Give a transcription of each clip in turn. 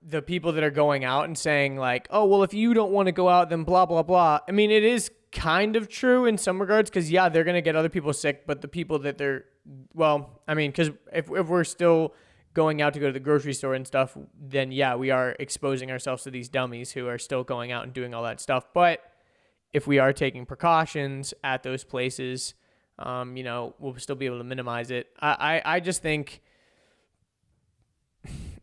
the people that are going out and saying like, oh, well, if you don't want to go out, then blah, blah, blah. I mean, it is kind of true in some regards because, yeah, they're going to get other people sick. But the people that because if we're still going out to go to the grocery store and stuff, then, yeah, we are exposing ourselves to these dummies who are still going out and doing all that stuff. But if we are taking precautions at those places, we'll still be able to minimize it. I just think,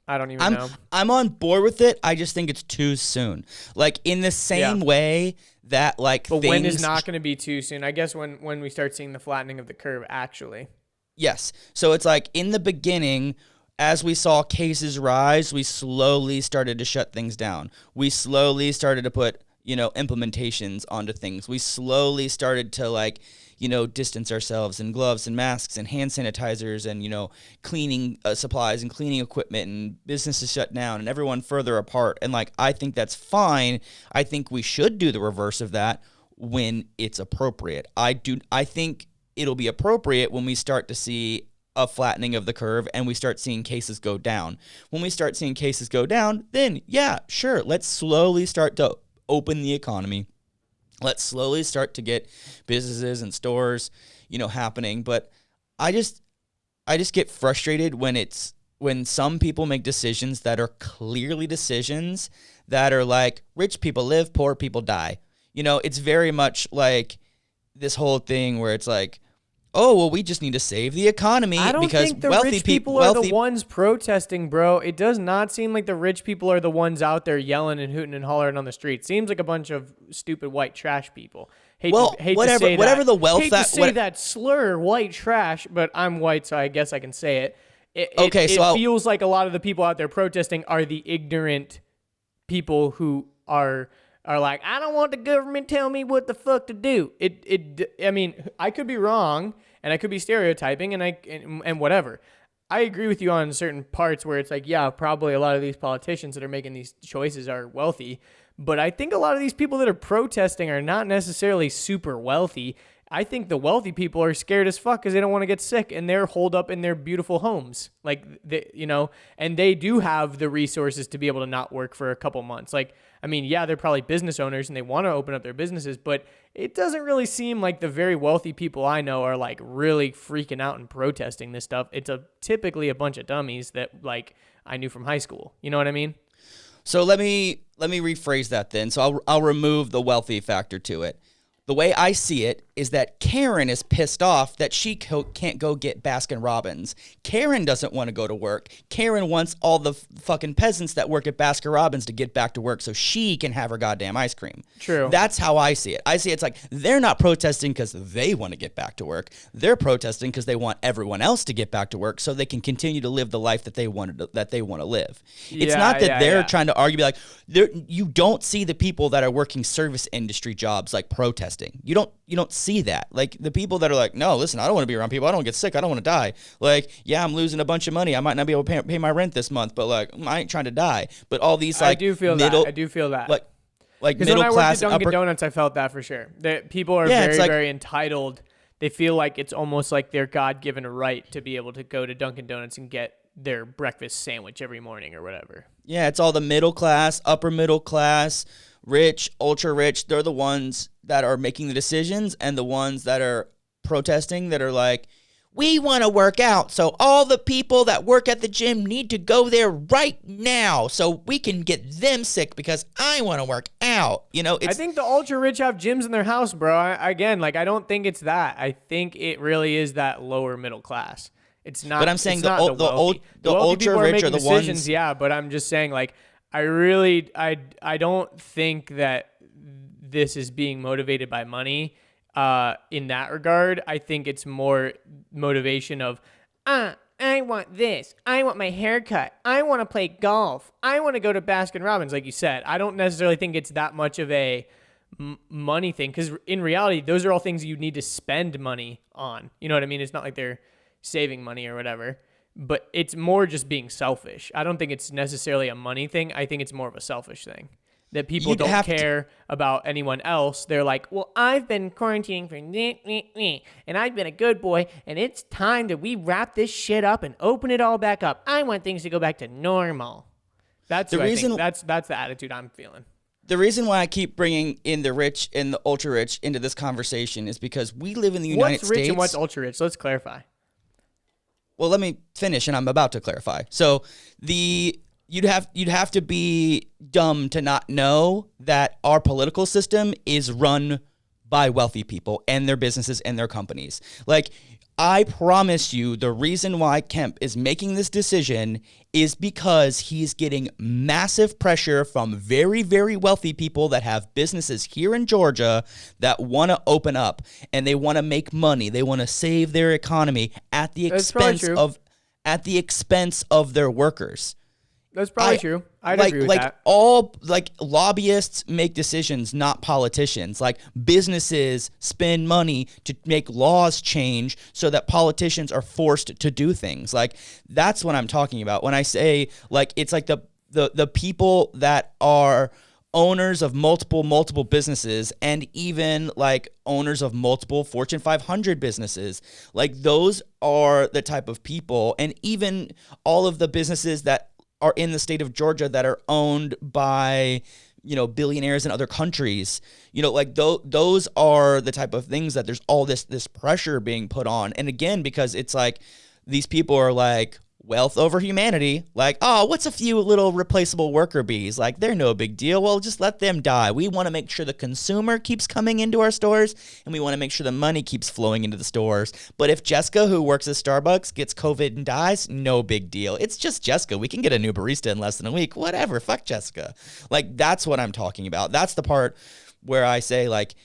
I don't even know. I'm on board with it. I just think it's too soon. Like in the same way that but when is not going to be too soon? I guess when we start seeing the flattening of the curve, actually. Yes. So it's like in the beginning, as we saw cases rise, we slowly started to shut things down. We slowly started to put, implementations onto things. We slowly started to distance ourselves and gloves and masks and hand sanitizers and, cleaning supplies and cleaning equipment, and businesses shut down and everyone further apart. And I think that's fine. I think we should do the reverse of that when it's appropriate. I think it'll be appropriate when we start to see a flattening of the curve and we start seeing cases go down. When we start seeing cases go down, then yeah, sure, let's slowly start to open the economy. Let's slowly start to get businesses and stores, happening. But I just get frustrated when some people make decisions that are clearly decisions that are like rich people live, poor people die. It's very much like this whole thing where it's like, oh, well, we just need to save the economy. I don't because think the wealthy rich people are the ones protesting, bro. It does not seem like the rich people are the ones out there yelling and hooting and hollering on the street. Seems like a bunch of stupid white trash people. Hate to say that slur, white trash, but I'm white, so I guess I can say it. It feels like a lot of the people out there protesting are the ignorant people who are like, I don't want the government telling me what the fuck to do. I mean, I could be wrong and I could be stereotyping and whatever. I agree with you on certain parts where it's like, yeah, probably a lot of these politicians that are making these choices are wealthy, but I think a lot of these people that are protesting are not necessarily super wealthy. I think the wealthy people are scared as fuck because they don't want to get sick and they're holed up in their beautiful homes. And they do have the resources to be able to not work for a couple months. They're probably business owners and they want to open up their businesses, but it doesn't really seem like the very wealthy people I know are really freaking out and protesting this stuff. It's typically a bunch of dummies that I knew from high school. You know what I mean? So let me rephrase that then. So I'll remove the wealthy factor to it. The way I see it is that Karen is pissed off that she can't go get Baskin Robbins. Karen doesn't want to go to work. Karen wants all the fucking peasants that work at Baskin Robbins to get back to work so she can have her goddamn ice cream. True. That's how I see it. I see it's like they're not protesting because they want to get back to work. They're protesting because they want everyone else to get back to work so they can continue to live the life that they want to live. It's not that they're trying to argue, you don't see the people that are working service industry jobs protesting. You don't see that. The people that are like, no, listen, I don't want to be around people. I don't get sick. I don't want to die. I'm losing a bunch of money. I might not be able to pay my rent this month, but I ain't trying to die. But all these I do feel that. Because middle when I class worked at Dunkin' Donuts, I felt that for sure. That people are very entitled. They feel like it's almost like their God-given right to be able to go to Dunkin' Donuts and get their breakfast sandwich every morning or whatever. Yeah, it's all the middle class, upper middle class, rich, ultra rich. They're the ones that are making the decisions and the ones that are protesting that are like, we want to work out. So all the people that work at the gym need to go there right now so we can get them sick because I want to work out. I think the ultra rich have gyms in their house, bro. I don't think it's that. I think it really is that lower middle class. It's not. But I'm saying the ultra rich are the decisions, ones. Yeah, but I'm just saying I don't think that this is being motivated by money in that regard. I think it's more motivation of, I want this. I want my haircut. I want to play golf. I want to go to Baskin Robbins, like you said. I don't necessarily think it's that much of a money thing because in reality, those are all things you need to spend money on. You know what I mean? It's not like they're saving money or whatever. But it's more just being selfish. I don't think it's necessarily a money thing. I think it's more of a selfish thing. That people don't care about anyone else. They're like, well, I've been quarantining for and I've been a good boy, and it's time that we wrap this shit up and open it all back up. I want things to go back to normal. That's the reason. That's the attitude I'm feeling. The reason why I keep bringing in the rich and the ultra rich into this conversation is because we live in the United States. What's rich and what's ultra rich? Let's clarify. Well, let me finish, and I'm about to clarify. So you'd have to be dumb to not know that our political system is run by wealthy people and their businesses and their companies. Like, I promise you, the reason why Kemp is making this decision is because he's getting massive pressure from very, very wealthy people that have businesses here in Georgia that want to open up and they want to make money. They want to save their economy at the expense of their workers. That's probably true. I'd agree with that. All lobbyists make decisions, not politicians. Like, businesses spend money to make laws change so that politicians are forced to do things. Like, that's what I'm talking about when I say, like, it's like the people that are owners of multiple businesses and even like owners of multiple Fortune 500 businesses. Like, those are the type of people, and even all of the businesses that are in the state of Georgia that are owned by, billionaires in other countries, like those are the type of things that there's all this pressure being put on. And again, because it's like these people are like, wealth over humanity. Like, oh, what's a few little replaceable worker bees? Like, they're no big deal. Well, just let them die. We want to make sure the consumer keeps coming into our stores, and we want to make sure the money keeps flowing into the stores. But if Jessica, who works at Starbucks, gets COVID and dies, no big deal. It's just Jessica. We can get a new barista in less than a week. Whatever. Fuck Jessica. Like, that's what I'm talking about. That's the part where I say, like,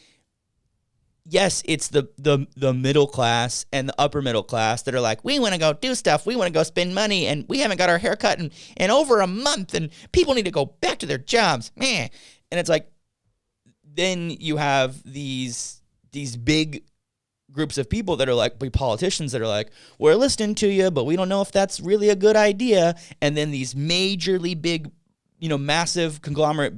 yes, it's the middle class and the upper middle class that are like, we want to go do stuff. We want to go spend money, and we haven't got our hair cut in over a month, and people need to go back to their jobs. Man. And it's like, then you have these big groups of people that are like, politicians that are like, we're listening to you, but we don't know if that's really a good idea. And then these majorly big, massive conglomerate,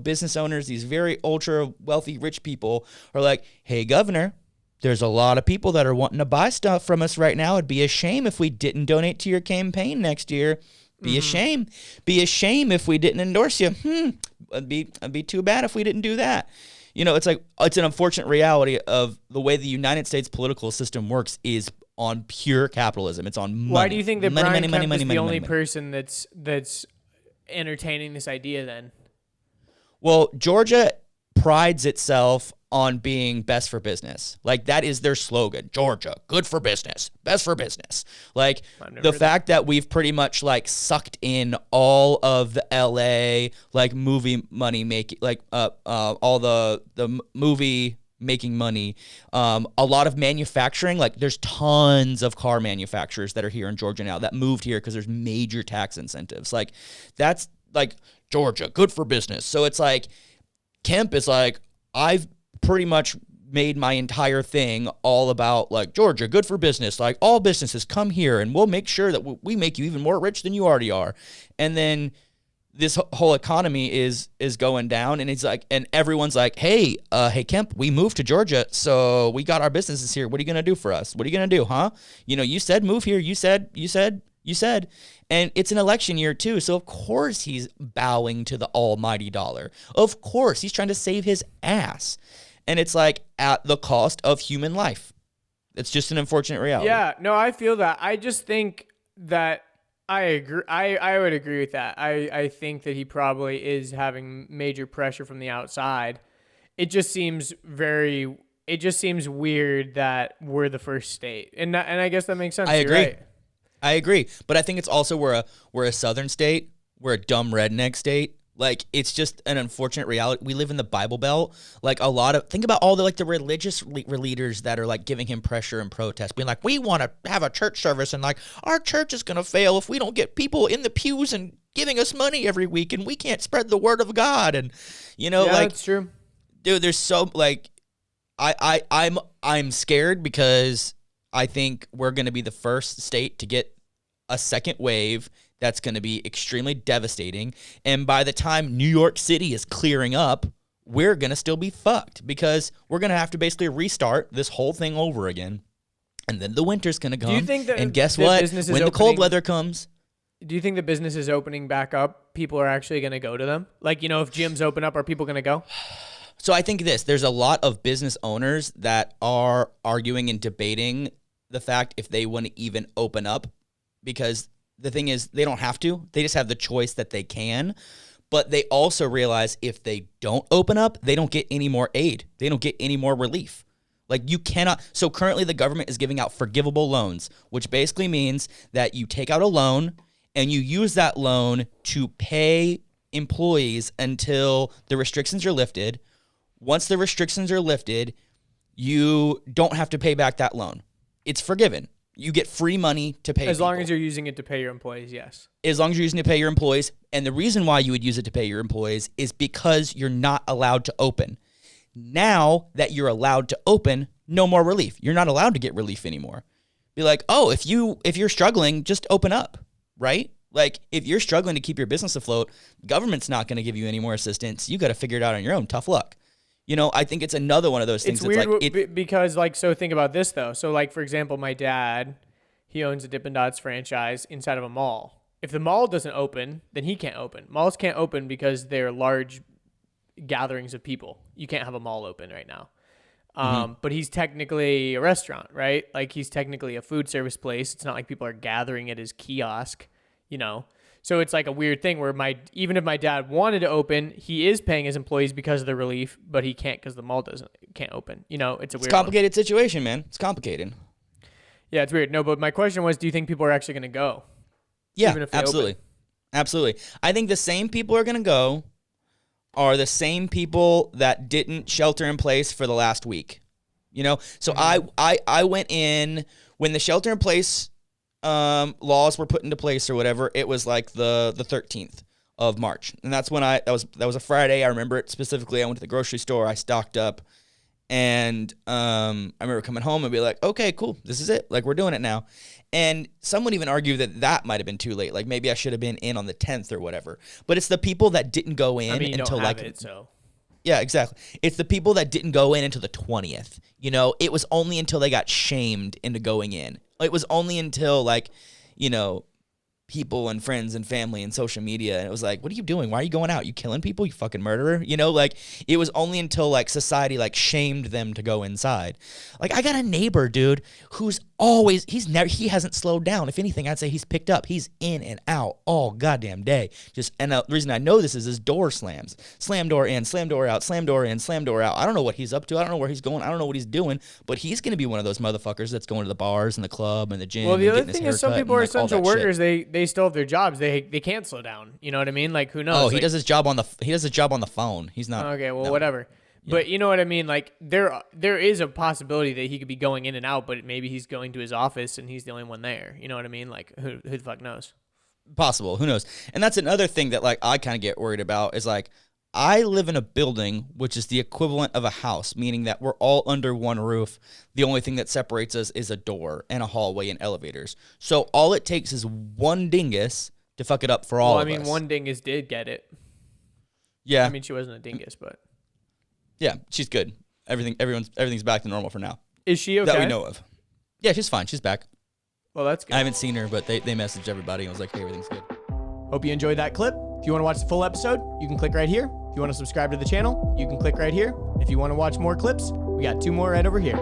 business owners, these very ultra wealthy rich people are like, hey, governor, there's a lot of people that are wanting to buy stuff from us right now. It'd be a shame if we didn't donate to your campaign next year. Be a shame. Be a shame if we didn't endorse you. It'd be too bad if we didn't do that. It's like, it's an unfortunate reality of the way the United States political system works is on pure capitalism. It's on money. Why do you think that Brian Kemp is the only person that's entertaining this idea then? Well, Georgia prides itself on being best for business. Like, that is their slogan. Georgia, good for business, best for business. Like, the fact that we've pretty much like sucked in all of the LA like movie money making, like all the movie making money, a lot of manufacturing. Like, there's tons of car manufacturers that are here in Georgia now that moved here because there's major tax incentives. Like, that's like Georgia, good for business. So it's like Kemp is like, I've pretty much made my entire thing all about like Georgia, good for business. Like, all businesses come here and we'll make sure that we make you even more rich than you already are. And then this whole economy is going down, and it's like, and everyone's like, hey Kemp, we moved to Georgia, so we got our businesses here. What are you gonna do for us? What are you gonna do, huh? You said move here. You said, and it's an election year too, so of course he's bowing to the almighty dollar. Of course he's trying to save his ass, and it's like at the cost of human life. It's just an unfortunate reality. Yeah, no, I feel that. I just think that I agree. I would agree with that. I think that he probably is having major pressure from the outside. It just seems weird that we're the first state, and I guess that makes sense. I agree. You're right. I agree, but I think it's also we're a southern state. We're a dumb redneck state. Like, it's just an unfortunate reality. We live in the Bible Belt. Like, think about all the religious leaders that are like giving him pressure and protest, being like, we want to have a church service, and like, our church is gonna fail if we don't get people in the pews and giving us money every week, and we can't spread the word of God. And yeah, like, that's true, dude. There's so like, I'm scared because I think we're gonna be the first state to get a second wave that's going to be extremely devastating. And by the time New York City is clearing up, we're going to still be fucked because we're going to have to basically restart this whole thing over again. And then the winter's going to come. Do you think that, and guess what? When the cold weather comes, Do you think the businesses opening back up, people are actually going to go to them? Like, if gyms open up, are people going to go? So I think there's a lot of business owners that are arguing and debating the fact if they want to even open up, because the thing is they don't have to. They just have the choice that they can. But they also realize if they don't open up, they don't get any more aid. They don't get any more relief. Like you cannot. So currently the government is giving out forgivable loans, which basically means that you take out a loan and you use that loan to pay employees until the restrictions are lifted. Once the restrictions are lifted, you don't have to pay back that loan. It's forgiven. You get free money to pay As long as you're using it to pay your employees, yes. As long as you're using it to pay your employees. And the reason why you would use it to pay your employees is because you're not allowed to open. Now that you're allowed to open, no more relief. You're not allowed to get relief anymore. Be like, oh, if you're struggling, just open up, right? Like if you're struggling to keep your business afloat, government's not going to give you any more assistance. You got to figure it out on your own. Tough luck. I think it's another one of those things. It's weird because, so think about this, though. So, for example, my dad, he owns a Dippin' Dots franchise inside of a mall. If the mall doesn't open, then he can't open. Malls can't open because they're large gatherings of people. You can't have a mall open right now. But he's technically a restaurant, right? Like, he's technically a food service place. It's not like people are gathering at his kiosk, So it's like a weird thing where even if my dad wanted to open, he is paying his employees because of the relief, but he can't because the mall can't open. It's a weird complicated situation, man. It's complicated. Yeah, it's weird. No, but my question was, do you think people are actually going to go? Yeah, absolutely. Absolutely. I think the same people are going to go are the same people that didn't shelter in place for the last week. So I went in when the shelter in place laws were put into place or whatever. It was like the 13th of March, and that's when that was a Friday. I remember it specifically. I went to the grocery store. I stocked up, and I remember coming home and be like, okay, cool, this is it. Like we're doing it now. And someone even argued that might have been too late. Like maybe I should have been in on the 10th or whatever. But it's the people that didn't go in until Yeah, exactly. It's the people that didn't go in until the 20th. It was only until they got shamed into going in. It was only until people and friends and family and social media, and it was like, what are you doing? Why are you going out? You killing people? You fucking murderer? It was only until society shamed them to go inside. I got a neighbor, dude, who's always he hasn't slowed down. If anything, I'd say he's picked up. He's in and out all goddamn day. And the reason I know this is his door slams. Slam door in, slam door out, slam door in, slam door out. I don't know what he's up to. I don't know where he's going. I don't know what he's doing, but he's going to be one of those motherfuckers that's going to the bars and the club and the gym. Well, the other thing is some people are essential workers. They still have their jobs. They can't slow down. You know what I mean? Who knows? Oh, he does his job on the phone. He's not. Okay, well, whatever. Yeah. But you know what I mean? There is a possibility that he could be going in and out, but maybe he's going to his office and he's the only one there. You know what I mean? Who the fuck knows? Possible. Who knows? And that's another thing that I kind of get worried about is I live in a building which is the equivalent of a house, meaning that we're all under one roof. The only thing that separates us is a door and a hallway and elevators. So all it takes is one dingus to fuck it up for all of us. One dingus did get it. Yeah. I mean, she wasn't a dingus, but yeah, she's good. Everything's back to normal for now. Is she okay? That we know of. Yeah, she's fine. She's back. Well, that's good. I haven't seen her, but they messaged everybody and was like, hey, everything's good. Hope you enjoyed that clip. If you want to watch the full episode, you can click right here. If you want to subscribe to the channel, you can click right here. If you want to watch more clips, we got 2 more right over here.